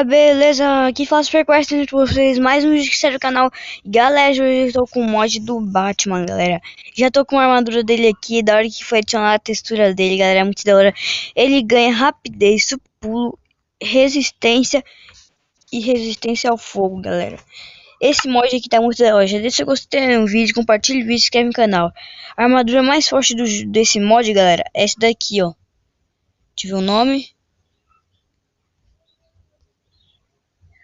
Beleza? Aqui faço frequência com vocês, mais um vídeo que sai do canal. Galera, hoje eu estou com o mod do Batman, galera. Já tô com a armadura dele aqui, da hora que foi adicionar a textura dele, galera, é muito da hora. Ele ganha rapidez, pulo, resistência e resistência ao fogo, galera. Esse mod aqui tá muito da hora. Já deixa seu gostei no vídeo, compartilha o vídeo, se inscreve no canal. A armadura mais forte desse mod, galera, é essa daqui, ó. Tive o nome.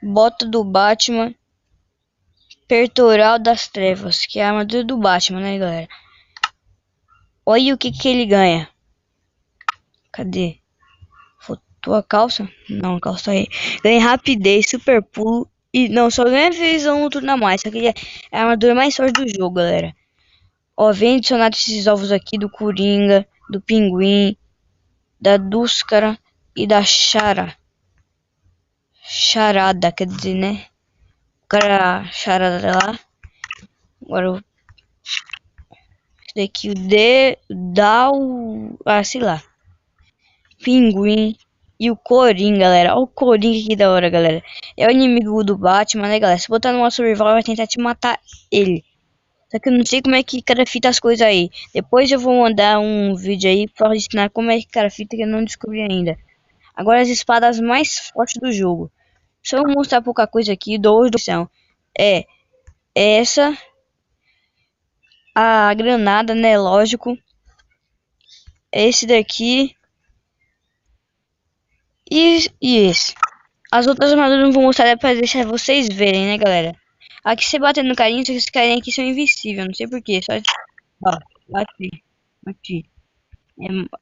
Bota do Batman, Peitoral das Trevas, que é a armadura do Batman, né, galera? Olha o que ele ganha. Cadê? Faltou a calça? Não, a calça aí. Ganha rapidez, super pulo e não, só ganha visão no turno a mais. Só que é a armadura mais forte do jogo, galera. Ó, vem adicionar esses ovos aqui do Coringa, do Pinguim, da Dúscara e da Charada, quer dizer, né? O cara Charada lá. Agora esse daqui, sei lá. Pinguim e o Coringa, galera. Olha o Coringa que da hora, galera. É o inimigo do Batman, né, galera? Se botar numa survival, vai tentar te matar ele. Só que eu não sei como é que cara fita as coisas aí. Depois eu vou mandar um vídeo aí pra ensinar como é que cara fita, que eu não descobri ainda. Agora as espadas mais fortes do jogo. Só eu mostrar pouca coisa aqui. Dois são. É essa. A granada, né? Lógico. Esse daqui. E esse. As outras armaduras não vou mostrar pra deixar vocês verem, né, galera? Aqui você batendo no carinha, só que esses carinha aqui são invisíveis. Não sei porquê. Só. Ó, bati.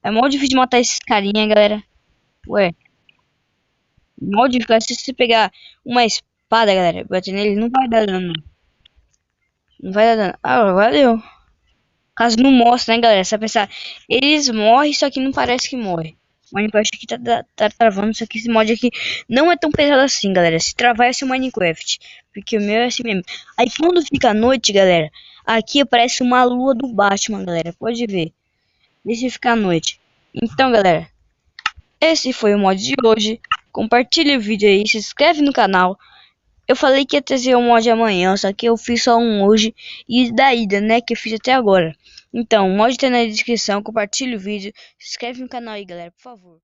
É mó difícil de matar esses carinha, galera. Ué. Mó difícil. Se você pegar uma espada, galera, bater nele, não vai dar dano. Não vai dar dano. Ah, valeu. Caso não mostre, né, galera? Você vai pensar, eles morrem, só que não parece que morre. O Minecraft aqui tá travando, só que esse mod aqui não é tão pesado assim, galera. Se travar é seu Minecraft, porque o meu é assim mesmo. Aí quando fica a noite, galera, aqui aparece uma lua do Batman, galera. Pode ver. Deixa ficar a noite. Então, galera, esse foi o mod de hoje. Compartilha o vídeo aí, se inscreve no canal. Eu falei que ia trazer um mod amanhã, só que eu fiz só um hoje. E daí, né, que eu fiz até agora. Então, o mod tá na descrição, compartilha o vídeo, se inscreve no canal aí, galera, por favor.